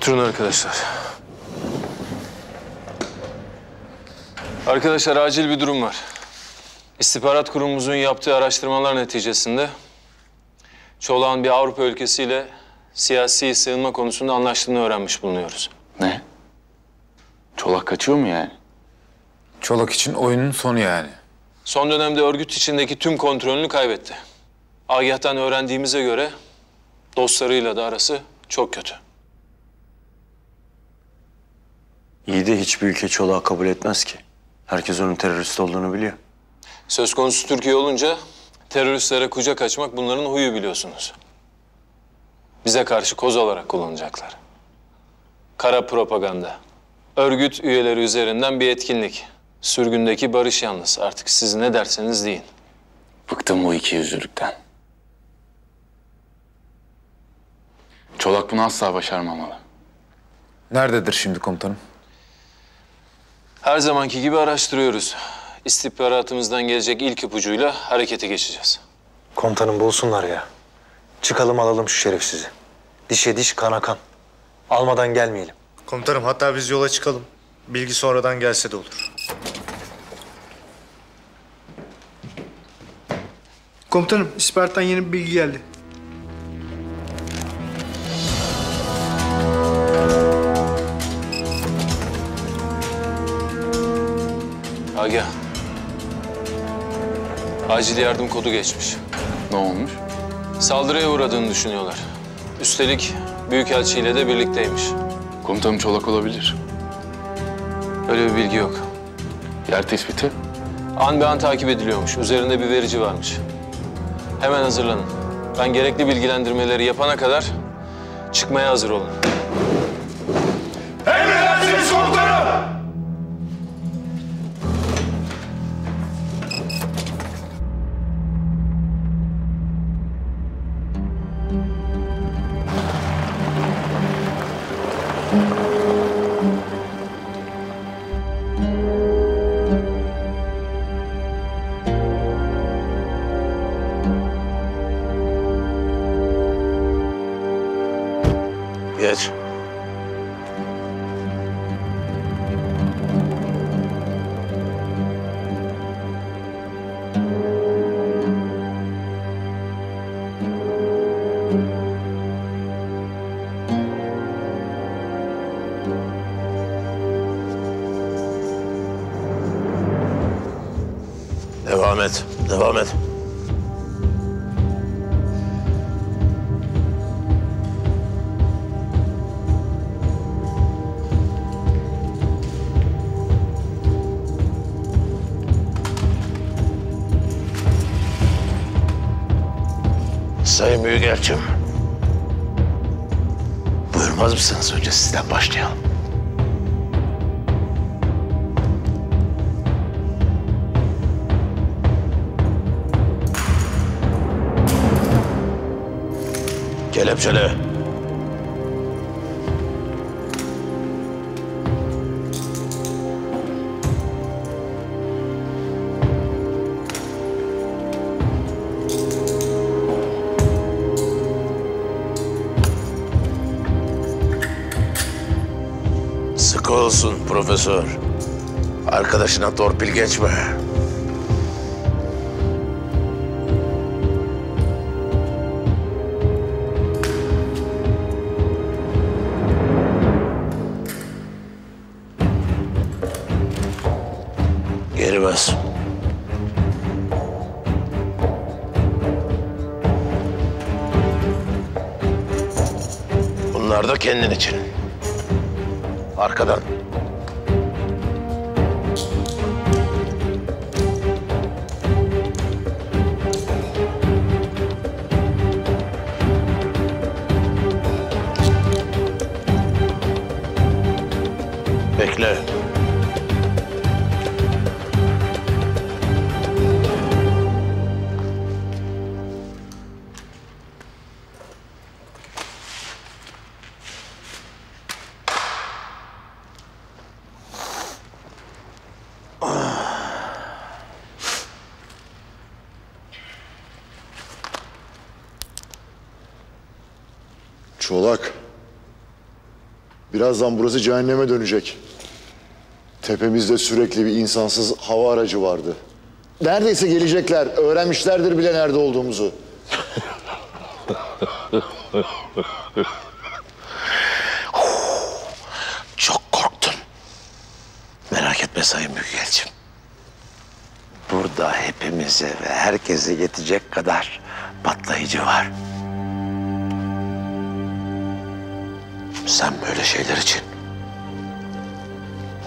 Oturun arkadaşlar. Arkadaşlar acil bir durum var. İstihbarat Kurumumuzun yaptığı araştırmalar neticesinde Çolak'ın bir Avrupa ülkesiyle siyasi sığınma konusunda anlaştığını öğrenmiş bulunuyoruz. Ne? Çolak kaçıyor mu yani? Çolak için oyunun sonu yani. Son dönemde örgüt içindeki tüm kontrolünü kaybetti. Agah'tan öğrendiğimize göre dostlarıyla da arası çok kötü. İyi de hiçbir ülke Çolak'ı kabul etmez ki. Herkes onun terörist olduğunu biliyor. Söz konusu Türkiye olunca teröristlere kucak açmak bunların huyu biliyorsunuz. Bize karşı koz olarak kullanacaklar. Kara propaganda. Örgüt üyeleri üzerinden bir etkinlik. Sürgündeki barış yalnız. Artık siz ne derseniz deyin. Bıktım bu ikiyüzlülükten. Çolak bunu asla başarmamalı. Nerededir şimdi komutanım? Her zamanki gibi araştırıyoruz. İstihbaratımızdan gelecek ilk ipucuyla harekete geçeceğiz. Komutanım bulsunlar ya. Çıkalım alalım şu şerefsizi. Dişe diş kana kan. Almadan gelmeyelim. Komutanım hatta biz yola çıkalım. Bilgi sonradan gelse de olur. Komutanım, istihbarattan yeni bir bilgi geldi. Agah. Acil yardım kodu geçmiş. Ne olmuş? Saldırıya uğradığını düşünüyorlar. Üstelik Büyükelçiyle de birlikteymiş. Komutanım Çolak olabilir. Öyle bir bilgi yok. Yer tespiti? An be an takip ediliyormuş. Üzerinde bir verici varmış. Hemen hazırlanın. Ben gerekli bilgilendirmeleri yapana kadar çıkmaya hazır olun. Emredersiniz komutanım! Geç. Devam et. Devam et. Sayın Büyükelçim. Buyurmaz mısınız? Önce sizden başlayalım. Kelepçele. Sıkı olsun profesör. Arkadaşına torpil geçme. Geri bas. Bunlar da kendin için. Arkadan. Bekle. Çolak. Birazdan burası cehenneme dönecek. Tepemizde sürekli bir insansız hava aracı vardı. Neredeyse gelecekler. Öğrenmişlerdir bile nerede olduğumuzu. Çok korktum. Merak etme Sayın Büyükelçim. Burada hepimize ve herkese yetecek kadar patlayıcı var. Sen böyle şeyler için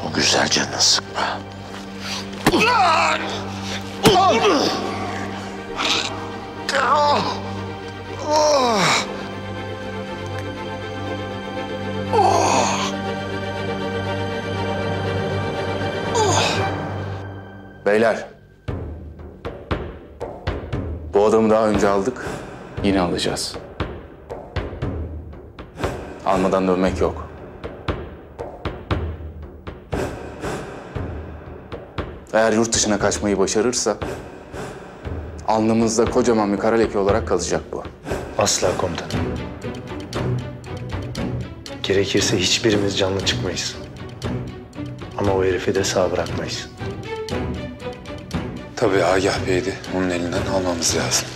o güzel canını sıkma. Beyler. Bu adamı daha önce aldık. Yine alacağız. Almadan dönmek yok. Eğer yurt dışına kaçmayı başarırsa alnımızda kocaman bir kara leke olarak kalacak bu. Asla komutanım. Gerekirse hiçbirimiz canlı çıkmayız. Ama o herifi de sağ bırakmayız. Tabii Agah Bey'di. Onun elinden almamız lazım.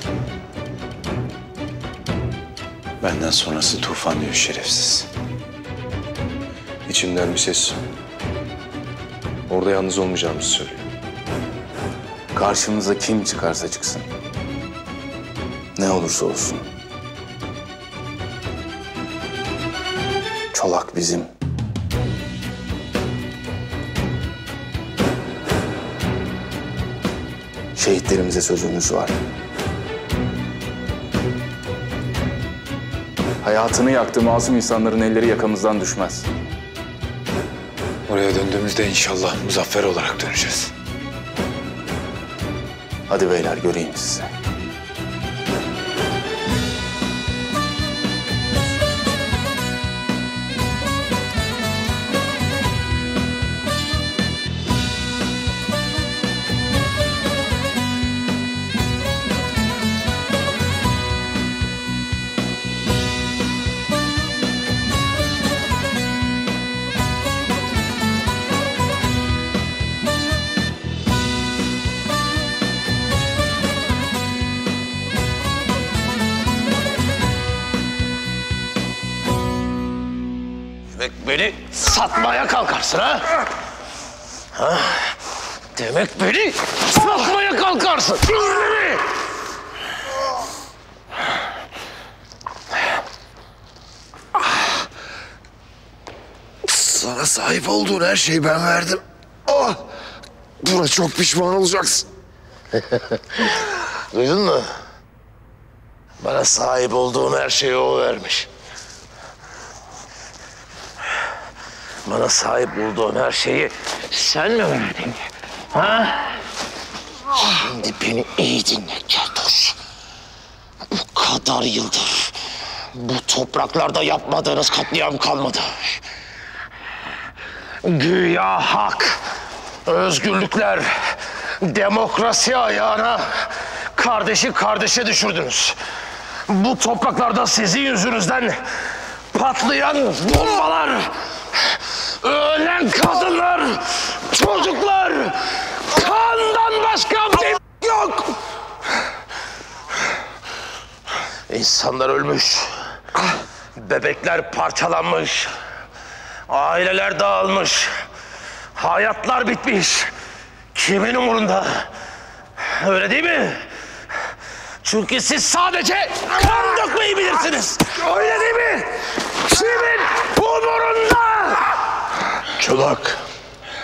Benden sonrası tufan diyor şerefsiz. İçimden bir ses orada yalnız olmayacağımızı söylüyor. Karşımıza kim çıkarsa çıksın. Ne olursa olsun. Çolak bizim. Şehitlerimize sözümüz var. Hayatını yaktı masum insanların elleri yakamızdan düşmez. Oraya döndüğümüzde inşallah muzaffer olarak döneceğiz. Hadi beyler göreyim sizi. Demek beni satmaya kalkarsın ha? Ha? Demek beni satmaya kalkarsın. Beni! Sana sahip olduğun her şeyi ben verdim. Oh! Buna çok pişman olacaksın. Duydun mu? Bana sahip olduğum her şeyi o vermiş. Bana sahip olduğum her şeyi sen mi verdin? Ha? Şimdi beni iyi dinle Keltoş. Bu kadar yıldır bu topraklarda yapmadığınız katliam kalmadı. Güya hak, özgürlükler, demokrasi ayağına kardeşi kardeşe düşürdünüz. Bu topraklarda sizin yüzünüzden patlayan bombalar, ölen kadınlar, çocuklar, kandan başka bir şey yok. İnsanlar ölmüş, bebekler parçalanmış, aileler dağılmış, hayatlar bitmiş. Kimin umurunda? Öyle değil mi? Çünkü siz sadece kan dökmeyi bilirsiniz. Öyle değil mi? Kimin umurunda? Çolak,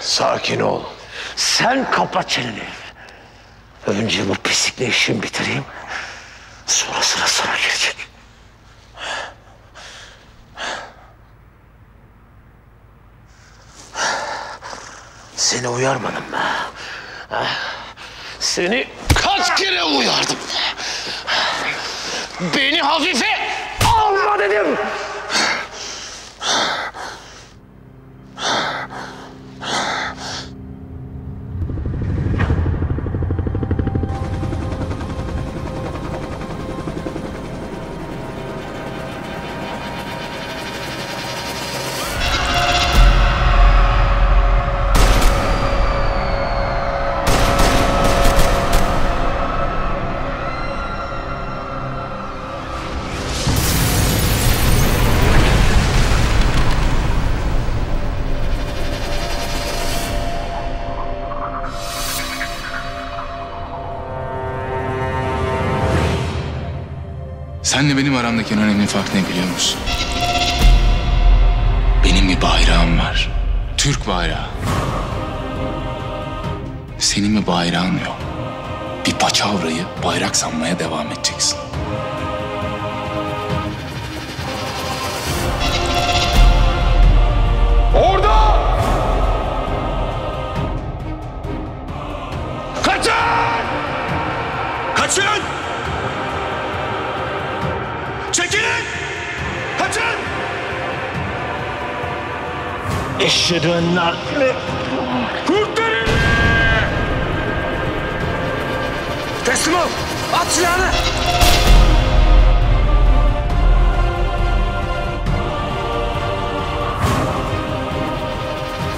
sakin ol. Sen kapa çeneni. Önce bu pislikle işimi bitireyim. Sonra sıra sana gelecek. Seni uyarmadım mı? Ha? Seni kaç kere uyardım? Beni hafife alma dedim. Senle benim aramdaki en önemli fark ne biliyor musun? Benim bir bayrağım var. Türk bayrağı. Senin bir bayrağın yok. Bir paçavrayı bayrak sanmaya devam edeceksin. Orada! Kaçın! Kaçın! Çekilin! Kaçın! Eşhedü en la Kurtarın! Teslim ol! At silahını!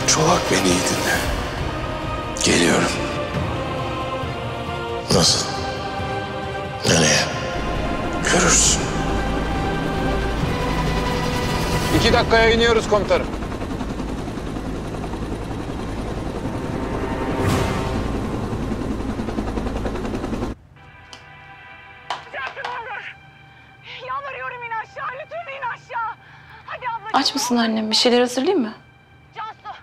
Çolak beni iyi dinle. Geliyorum. Nasıl? Nereye? Görürsün. 2 dakikaya iniyoruz komutanım. Yalvarıyorum in aşağı, lütfen in aşağı. Hadi ablacığım. Aç mısın annem? Bir şeyler hazırlayayım mı? Cansu,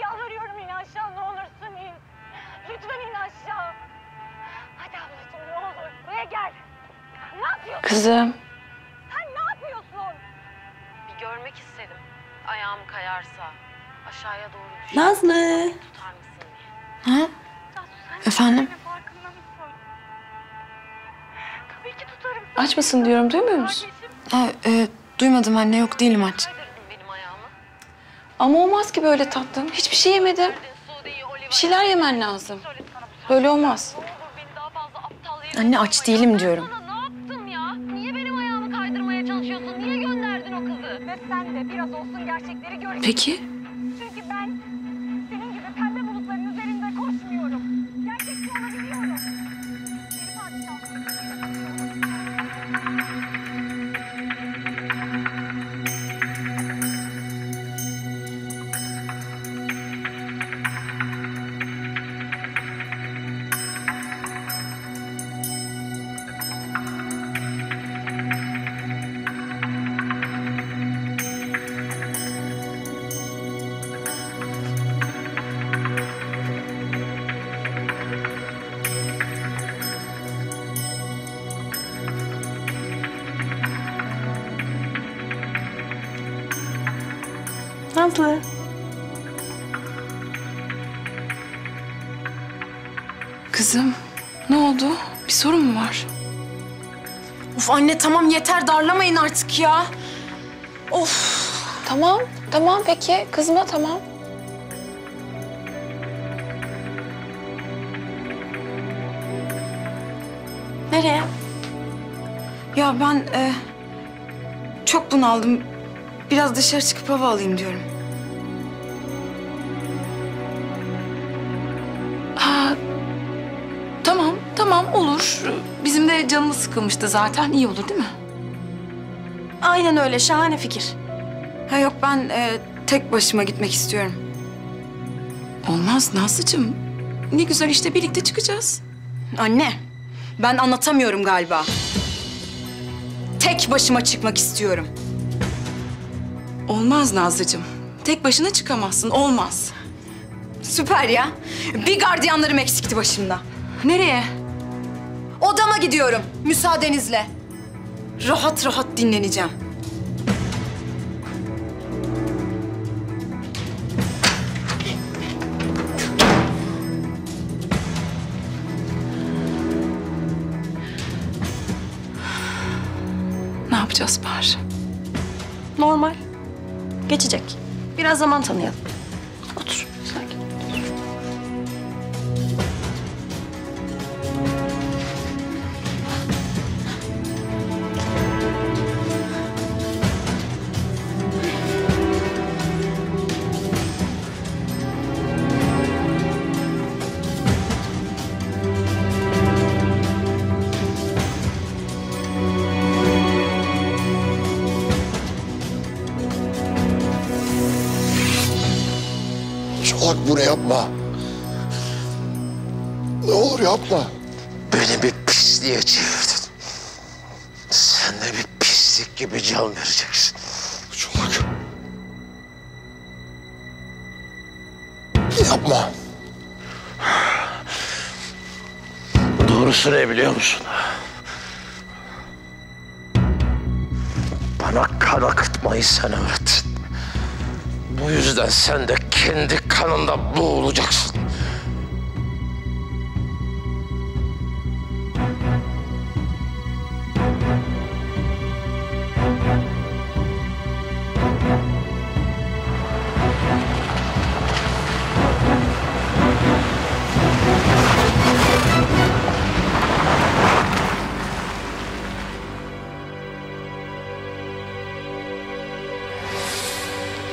yalvarıyorum in aşağı, ne olursun in. Lütfen in aşağı. Hadi ablacığım ne olur, buraya gel. Ne yapıyorsun? Kızım. Sen ne yapıyorsun? Bir görmek istedim. Ayağım kayarsa, aşağıya doğru düşer. Nazlı. Tutar mısın diye. Ha? Cansu sen Efendim? farkında mısın? Tabii ki tutarım. Aç mısın diyorum, duymuyor musun? Kardeşim, Duymadım anne, yok değilim aç. Kaydırdın benim ayağımı. Ama olmaz ki böyle tatlım. Hiçbir şey yemedim. Suudi'yi, Oliver'i... Bir şeyler yemen lazım. Söyledi sana bu sefer. Böyle olmaz. Ne olur beni daha fazla aptal yerine Anne, aç sokma. değilim Ya ben diyorum. sana ne yaptım ya? Niye benim ayağımı kaydırmaya çalışıyorsun? Niye gönderdin o kızı? ve sen de biraz olsun gerçekleri göreceksin. Peki. Çünkü ben senin gibi pembe bulutların üzerinde koşmuyorum. Gerçekçi olabiliyorum. Peri padişahım. Nazlı. Kızım, ne oldu? Bir sorun mu var? Of anne tamam yeter darlamayın artık ya. Of. Tamam, tamam peki. Kızma tamam. Nereye? Ya ben çok bunaldım. Biraz dışarı çıkıp hava alayım diyorum. Ha, tamam, tamam olur. Bizim de canımız sıkılmıştı zaten. İyi olur değil mi? Aynen öyle şahane fikir. Ha yok ben tek başıma gitmek istiyorum. Olmaz Nazlıcığım. Ne güzel işte birlikte çıkacağız. Anne ben anlatamıyorum galiba. Tek başıma çıkmak istiyorum. Olmaz Nazlıcığım. Tek başına çıkamazsın. Olmaz. Süper ya. Bir gardiyanlarım eksikti başımda. Nereye? Odama gidiyorum müsaadenizle. Rahat rahat dinleneceğim. Ne yapacağız Bahar? Normal. Geçecek. Biraz zaman tanıyalım. Otur. Sakin. Çolak bunu yapma. Ne olur yapma. Beni bir pisliğe çevirdin. Sen bir pislik gibi can vereceksin. Çolak. Yapma. Doğrusu ne biliyor musun? Bana kan akıtmayı sen öğrettin. Bu yüzden sen de kendi kanında boğulacaksın.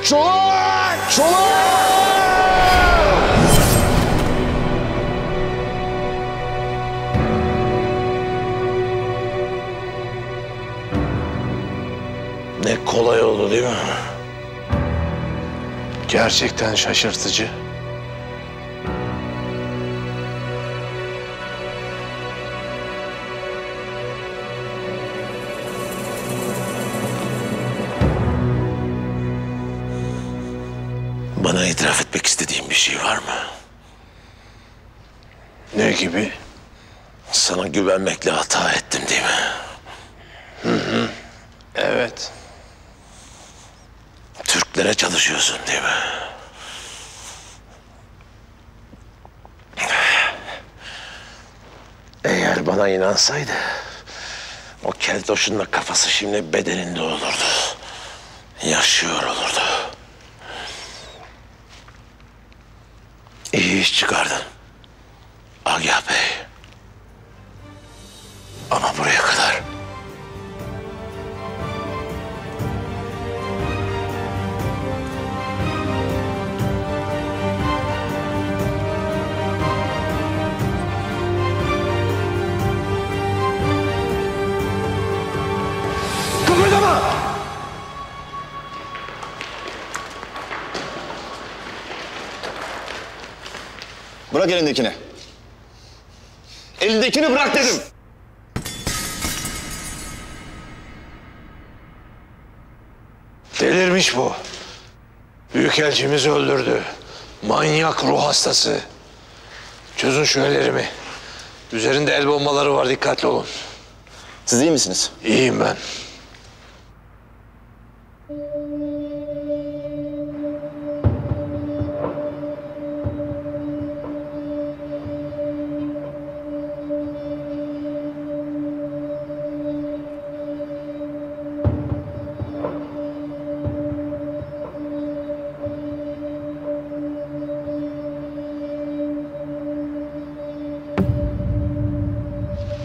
Çolak! Çolak! Ne kolay oldu değil mi? Gerçekten şaşırtıcı. Bana itiraf etmek istediğin bir şey var mı? Ne gibi? Sana güvenmekle hata ettim değil mi? Hı. Evet. Türklere çalışıyorsun değil mi? Eğer bana inansaydı, o keltoşun da kafası şimdi bedeninde olurdu. Yaşıyor olurdu. İyi iş çıkardın Agah Bey. Ama buraya kadar. Kıpırdama! Bırak elindekini. Elindekini bırak dedim. Delirmiş bu. Büyükelçimizi öldürdü. Manyak ruh hastası. Çözün şu ellerimi. Üzerinde el bombaları var, dikkatli olun. Siz iyi misiniz? İyiyim ben.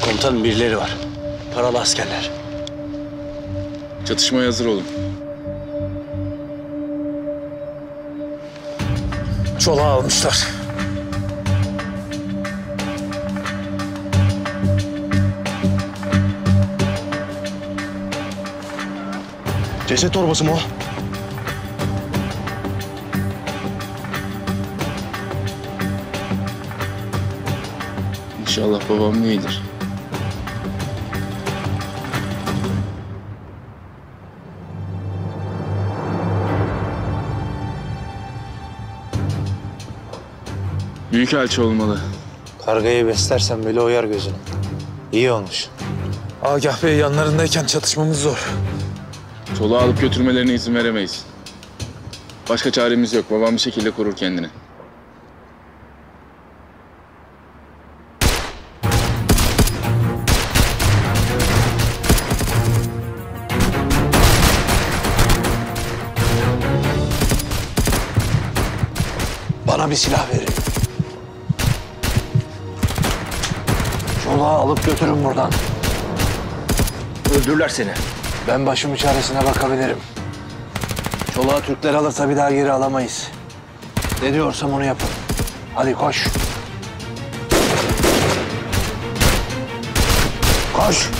Komutanım birileri var. Paralı askerler. Çatışmaya hazır olun. Çolağı almışlar. Ceset torbası mı o? İnşallah babam iyidir. Büyükelçi olmalı. Kargayı beslersen böyle oyar gözünü. İyi olmuş. Agah Bey yanlarındayken çatışmamız zor. Çoluğu alıp götürmelerine izin veremeyiz. Başka çaremiz yok. Babam bir şekilde korur kendini. Bana bir silah verin. Çolağı alıp götürün buradan. Öldürürler seni. Ben başımın çaresine bakabilirim. Çolağı Türkler alırsa bir daha geri alamayız. Ne diyorsam onu yapın. Hadi koş. Koş.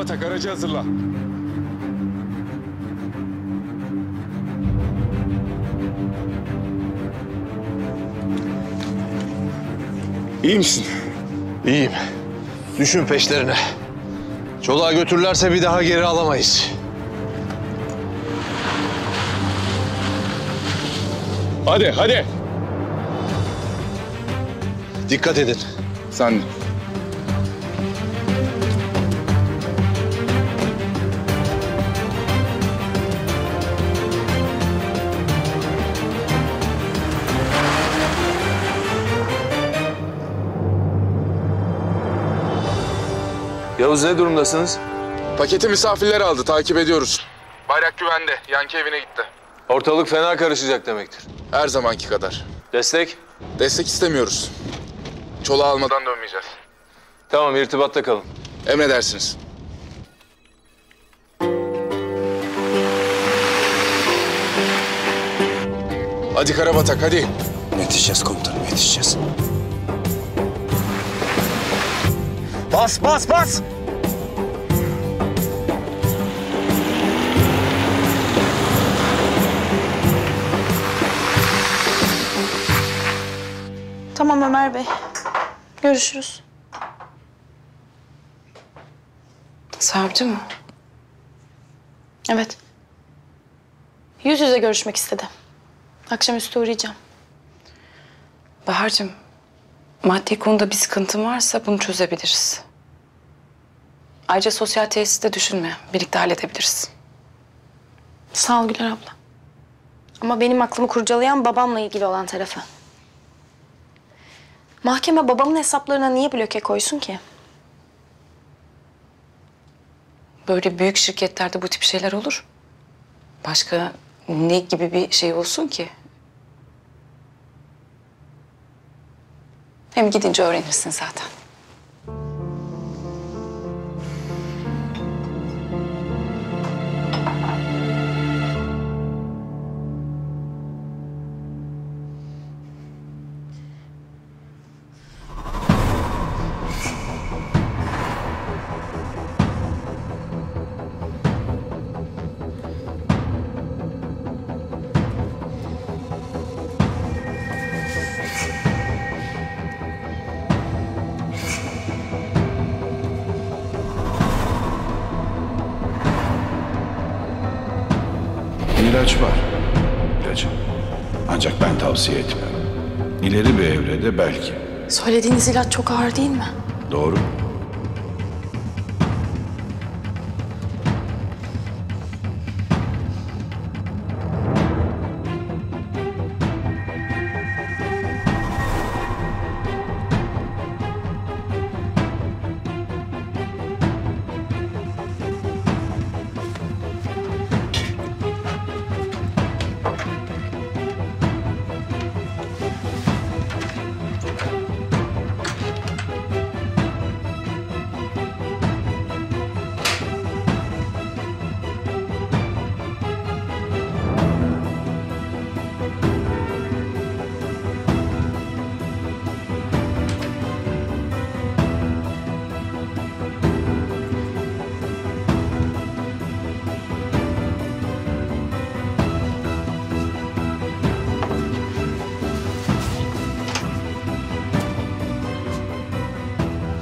Karabatak aracı hazırla. İyi misin? İyiyim. Düşün peşlerine. Çoluğa götürürlerse bir daha geri alamayız. Hadi, hadi. Dikkat edin. Sen de. Yavuz, ne durumdasınız? Paketi misafirler aldı. Takip ediyoruz. Bayrak güvende. Yankı evine gitti. Ortalık fena karışacak demektir. Her zamanki kadar. Destek? Destek istemiyoruz. Çolağı almadan dönmeyeceğiz. Tamam, irtibatta kalın. Emredersiniz. Hadi Karabatak, hadi. Yetişeceğiz komutanım, yetişeceğiz. Bas bas bas! Tamam Ömer Bey. Görüşürüz. Savcı mı? Evet. Yüz yüze görüşmek istedi. Akşamüstü uğrayacağım. Bahar'cığım, maddi konuda bir sıkıntın varsa bunu çözebiliriz. Ayrıca sosyal tesisi de düşünme. Birlikte halledebiliriz. Sağ ol Güler abla. Ama benim aklımı kurcalayan babamla ilgili olan tarafı. Mahkeme babamın hesaplarına niye bloke koysun ki? Böyle büyük şirketlerde bu tip şeyler olur. Başka ne gibi bir şey olsun ki? Hem gidince öğrenirsin zaten. İlaç var. İlacı. Ancak ben tavsiye etmiyorum. İleri bir evrede belki. Söylediğiniz ilaç çok ağır değil mi? Doğru.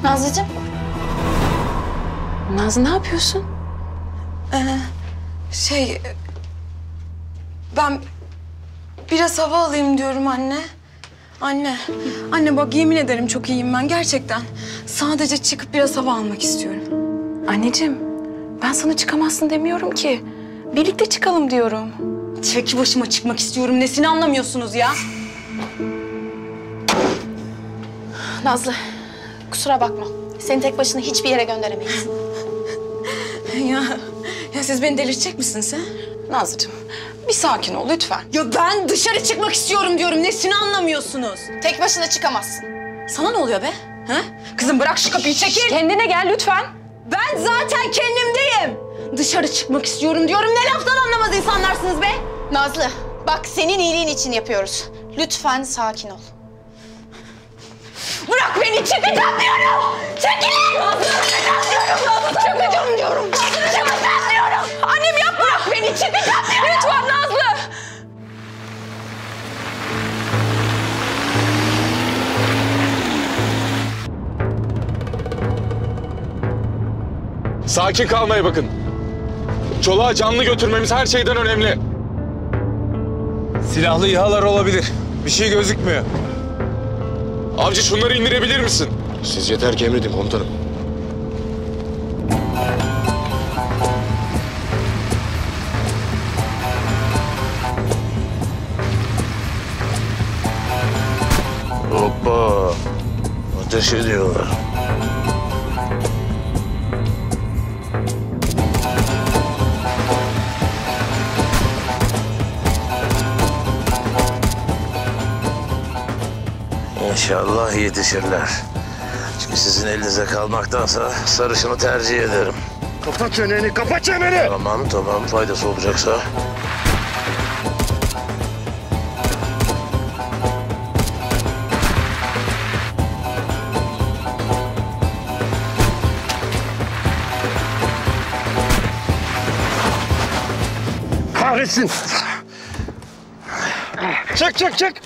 Nazlıcığım. Nazlı, ne yapıyorsun? Ben biraz hava alayım diyorum anne. Anne bak yemin ederim çok iyiyim ben gerçekten. Sadece çıkıp biraz hava almak istiyorum. Anneciğim, ben sana çıkamazsın demiyorum ki. Birlikte çıkalım diyorum. Tek başıma çıkmak istiyorum. Nesini anlamıyorsunuz ya? Nazlı, kusura bakma. Seni tek başına hiçbir yere gönderemeyiz. Ya siz beni delirtecek misiniz ha? Nazlıcığım, bir sakin ol lütfen. Ya ben dışarı çıkmak istiyorum diyorum. Nesini anlamıyorsunuz? Tek başına çıkamazsın. Sana ne oluyor be? Ha? Kızım bırak şu kapıyı, çekil. Kendine gel lütfen. Ben zaten kendimdeyim. Dışarı çıkmak istiyorum diyorum. Ne laftan anlamaz insanlarsınız be? Nazlı, bak senin iyiliğin için yapıyoruz. Lütfen sakin ol. Bırak beni, çıkacağım diyorum. Çekilin. Nazlı, çıkacağım diyorum. Nazlı, çıkacağım diyorum. Sakin kalmaya bakın. Çoluğa canlı götürmemiz her şeyden önemli. Silahlı İHA'lar olabilir. Bir şey gözükmüyor. Avcı şunları indirebilir misin? Siz yeter ki emredin komutanım. Hoppa. Ateş ediyorlar. İnşallah yetişirler. Çünkü sizin elinize kalmaktansa sarışını tercih ederim. Kapat çeneni, kapat çeneni! Tamam, faydası olacaksa. Kahretsin! Çık!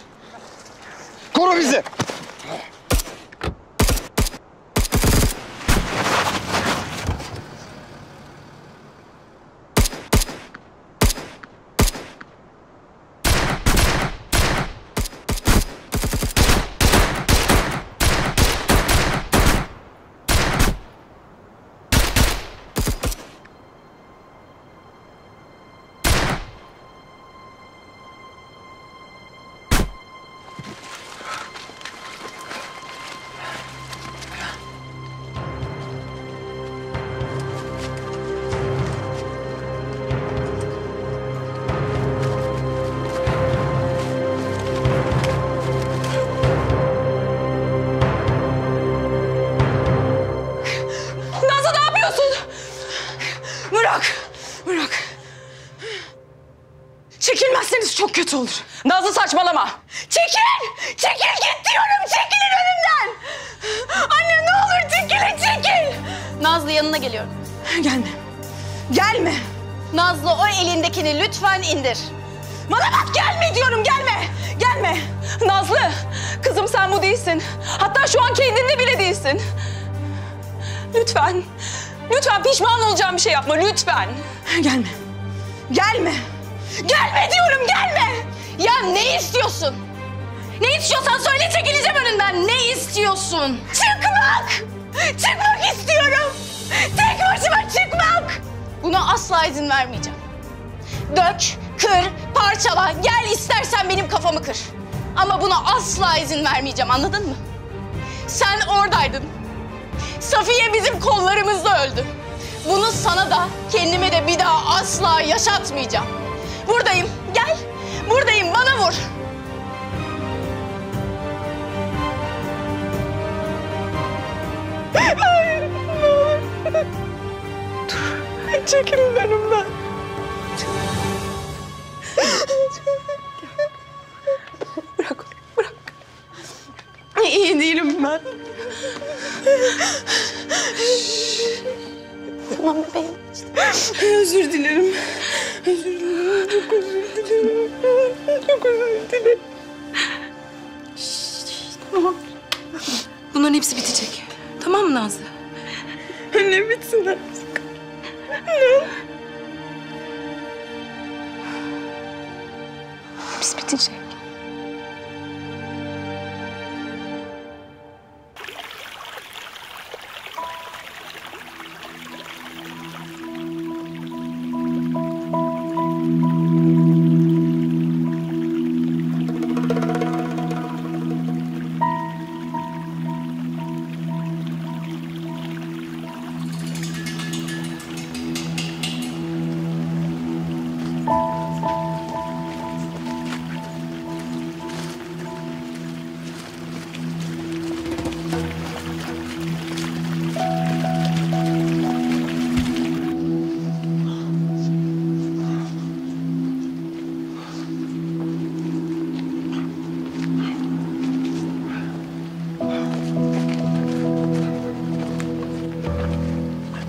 Koru bizi! Bırak. Çekilmezseniz çok kötü olur. Nazlı saçmalama. Çekil git diyorum. Çekilin önümden. Anne ne olur çekil. Nazlı yanına geliyorum. Gelme. Nazlı o elindekini lütfen indir. Bana bak gelme diyorum gelme. Nazlı kızım sen bu değilsin. Hatta şu an kendinde bile değilsin. Lütfen pişman olacağım bir şey yapma lütfen. Gelme diyorum gelme. Ya ne istiyorsun? Ne istiyorsan söyle çekileceğim önünden. Ne istiyorsun? Çıkmak istiyorum. Tek başıma çıkmak. Buna asla izin vermeyeceğim. Dök, kır, parçala. Gel istersen benim kafamı kır. Ama buna asla izin vermeyeceğim, anladın mı? Sen oradaydın. Safiye bizim kollarımızda öldü. Bunu sana da kendime de bir daha asla yaşatmayacağım. Buradayım, gel. Buradayım, bana vur. Hayır, ne olur. Dur, çekilin önümden. Bırak. İyi değilim ben. Tamam bebeğim. Özür dilerim. Çok özür dilerim. Tamam. Bunların hepsi bitecek. Tamam mı Nazlı? Ne bitsin artık? Ne? Hepsi bitecek.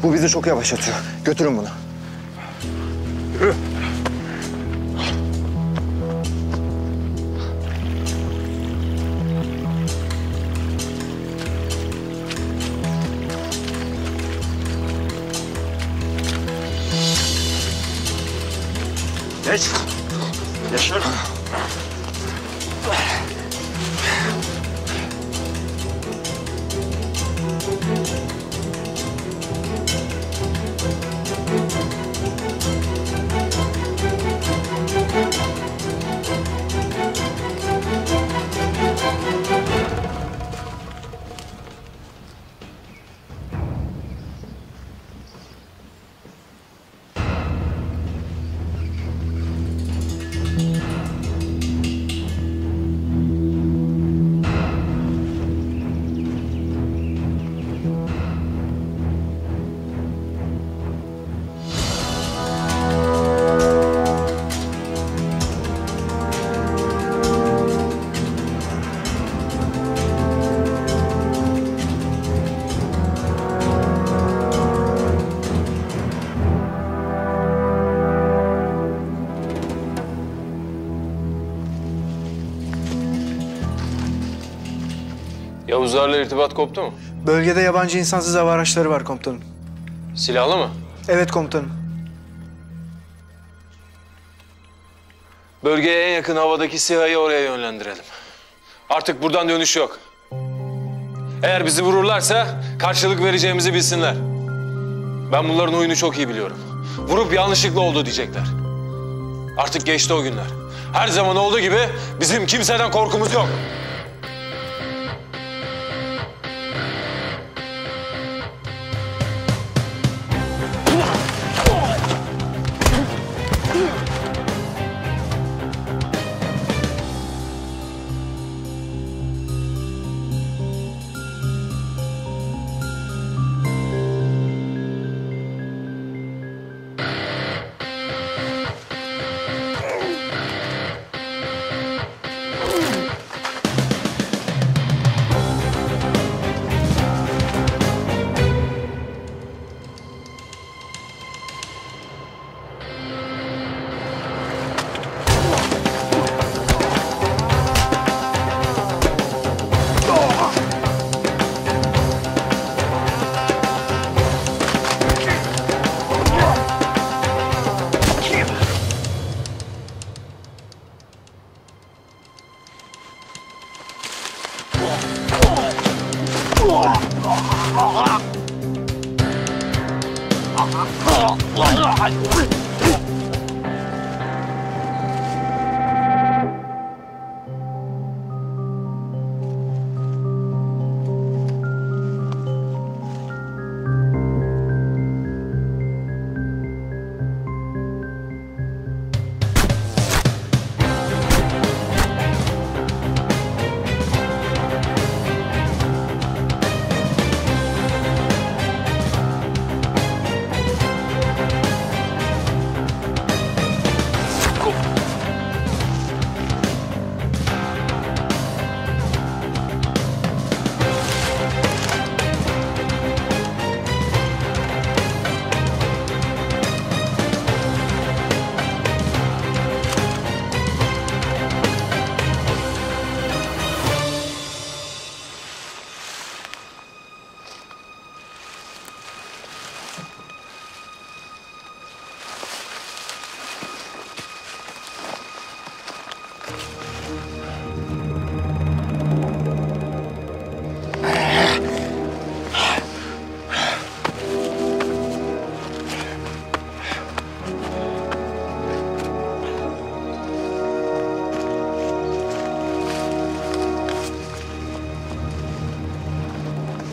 Bu bizi çok yavaşlatıyor. Götürün bunu. Yürü. Geç. Yaşar. Yavuzlarla irtibat koptu mu? Bölgede yabancı insansız hava araçları var komutanım. Silahlı mı? Evet komutanım. Bölgeye en yakın havadaki SİHA'yı oraya yönlendirelim. Artık buradan dönüş yok. Eğer bizi vururlarsa karşılık vereceğimizi bilsinler. Ben bunların oyunu çok iyi biliyorum. Vurup yanlışlıkla oldu diyecekler. Artık geçti o günler. Her zaman olduğu gibi bizim kimseden korkumuz yok.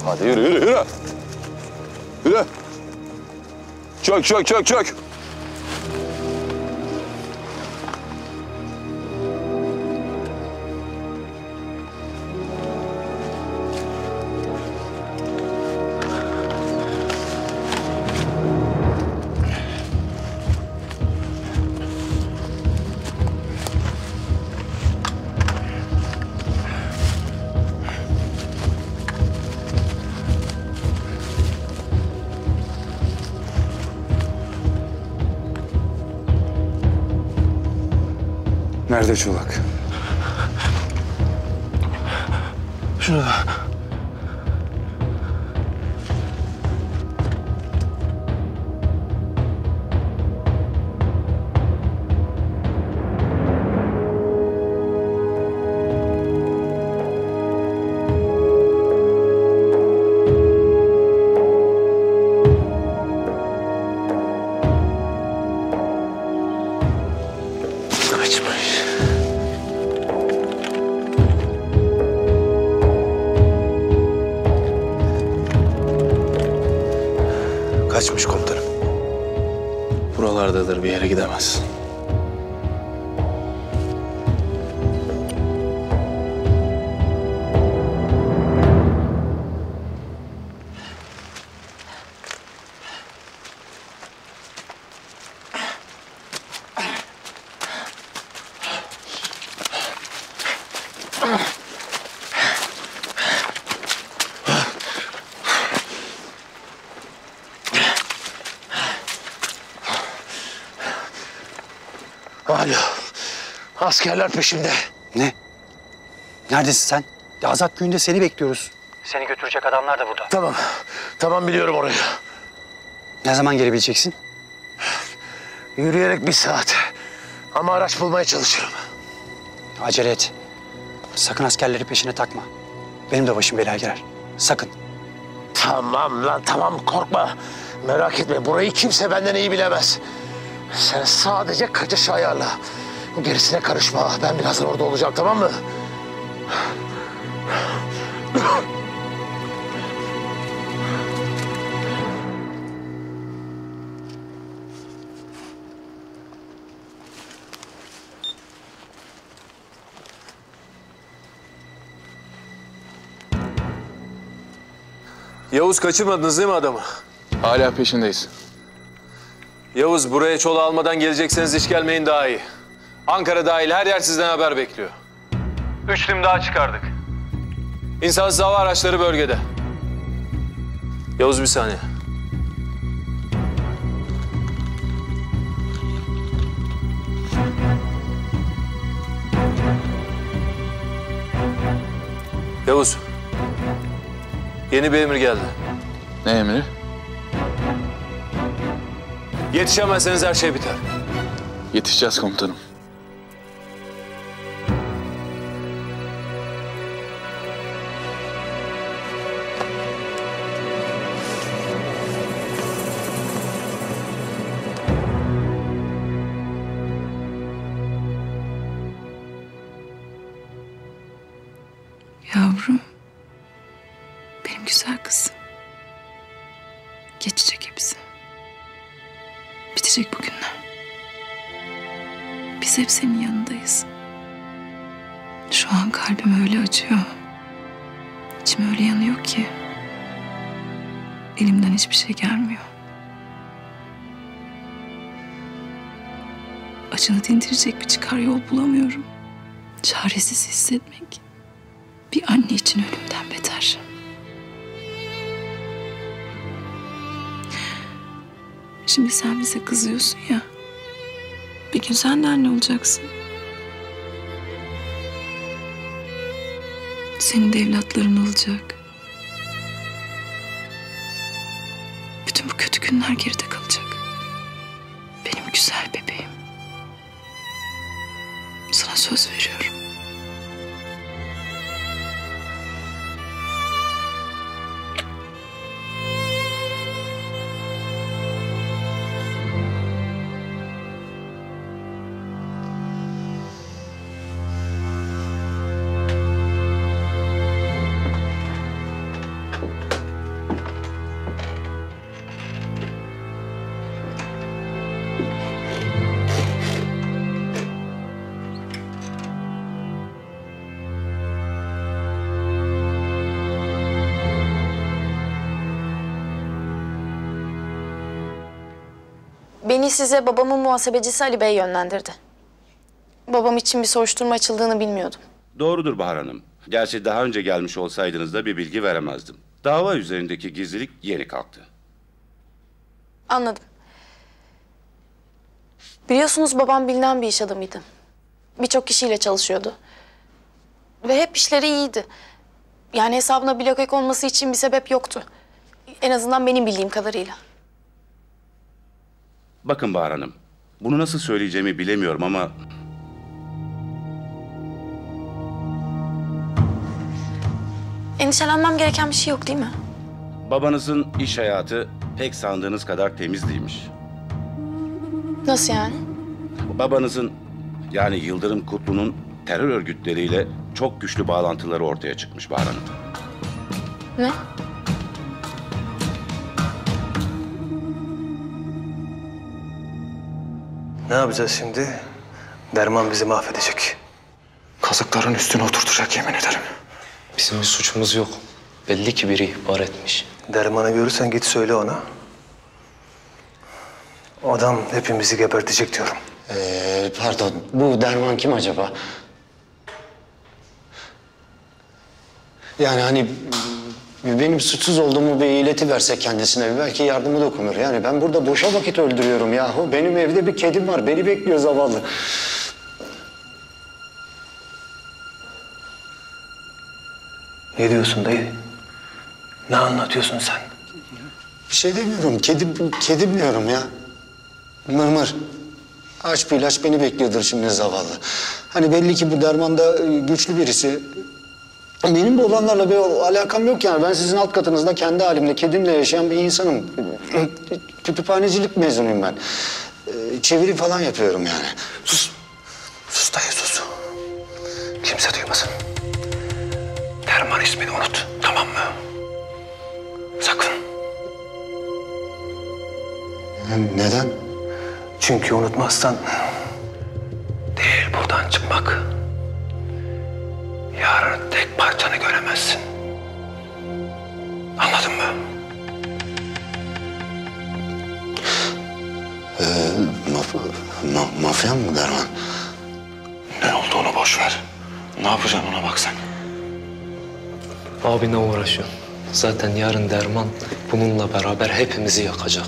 Hadi yürü, yürü, yürü. Yürü. Çök, çök, çök, çök. Nerede Çolak? Şurada. Kaçmış komutanım. Buralardadır, bir yere gidemez. Alo. Askerler peşimde. Ne? Neredesin sen? Azat Köyü'nde seni bekliyoruz. Seni götürecek adamlar da burada. Tamam. Tamam, biliyorum orayı. Ne zaman gelebileceksin? Yürüyerek 1 saat. Ama araç bulmaya çalışırım. Acele et. Sakın askerleri peşine takma. Benim de başım belaya girer. Sakın. Tamam lan, tamam, korkma. Merak etme, burayı kimse benden iyi bilemez. Sen sadece kaçışı ayarla. Gerisine karışma. Ben birazdan orada olacağım, tamam mı? Yavuz, kaçırmadınız değil mi adamı? Hala peşindeyiz. Yavuz, buraya Çolak'ı almadan gelecekseniz hiç gelmeyin, daha iyi. Ankara dahil her yer sizden haber bekliyor. 3 tim daha çıkardık. İnsansız hava araçları bölgede. Yavuz, bir saniye. Yavuz, yeni bir emir geldi. Ne emri? Yetişemezseniz her şey biter. Yetişeceğiz komutanım. Yavrum, benim güzel kızım. Geçecek hepsi. Bitecek bu günler. Biz hep senin yanındayız. Şu an kalbim öyle acıyor. İçim öyle yanıyor ki. Elimden hiçbir şey gelmiyor. Acını dindirecek bir çıkar yol bulamıyorum. Çaresiz hissetmek bir anne için ölümden beter. Şimdi sen bize kızıyorsun ya. Bir gün sen de anne olacaksın. Senin de evlatların olacak. Bütün bu kötü günler geride kalacak. Benim güzel bebeğim. Sana söz veriyorum. Beni size babamın muhasebecisi Ali Bey yönlendirdi. Babam için bir soruşturma açıldığını bilmiyordum. Doğrudur Bahar Hanım. Gerçi daha önce gelmiş olsaydınız da bir bilgi veremezdim. Dava üzerindeki gizlilik yeni kalktı. Anladım. Biliyorsunuz babam bilinen bir iş adamıydı. Birçok kişiyle çalışıyordu. Ve hep işleri iyiydi. Yani hesabına blok ek olması için bir sebep yoktu. En azından benim bildiğim kadarıyla. Bakın Bahar Hanım, bunu nasıl söyleyeceğimi bilemiyorum ama... Endişelenmem gereken bir şey yok değil mi? Babanızın iş hayatı pek sandığınız kadar temiz değilmiş. Nasıl yani? Babanızın, yani Yıldırım Kutlu'nun terör örgütleriyle çok güçlü bağlantıları ortaya çıkmış Bahar Hanım. Ne? Ne yapacağız şimdi? Derman bizi mahvedecek. Kazıkların üstüne oturtacak yemin ederim. Bizim bir suçumuz yok. Belli ki biri ihbar etmiş. Derman'ı görürsen git söyle ona. O adam hepimizi gebertecek diyorum. Pardon, bu Derman kim acaba? Yani hani benim suçsuz olduğumu bir iletiverse kendisine belki yardımı dokunur. Yani ben burada boşa vakit öldürüyorum yahu. Benim evde bir kedim var, beni bekliyor zavallı. Ne diyorsun dayı? Ne anlatıyorsun sen? Bir şey demiyorum, kedim diyorum ya. Mırmır. Aç bir ilaç beni bekliyordur şimdi zavallı. Hani belli ki bu Derman'da güçlü birisi. Benim bu olanlarla bir alakam yok yani. Ben sizin alt katınızda kendi halimle, kedimle yaşayan bir insanım. Kütüphanecilik mezunuyum ben. Çeviri falan yapıyorum yani. Sus. Sus dayı sus. Kimse duymasın. Derman ismini unut. Tamam mı? Sakın. Neden? Çünkü unutmazsan değil buradan çıkmak. Yarın tek parçanı göremezsin. Anladın mı? Mafya mı Derman? Ne olduğunu boş ver. Ne yapacaksın ona bak sen. Abine uğraşıyor. Zaten yarın Derman bununla beraber hepimizi yakacak.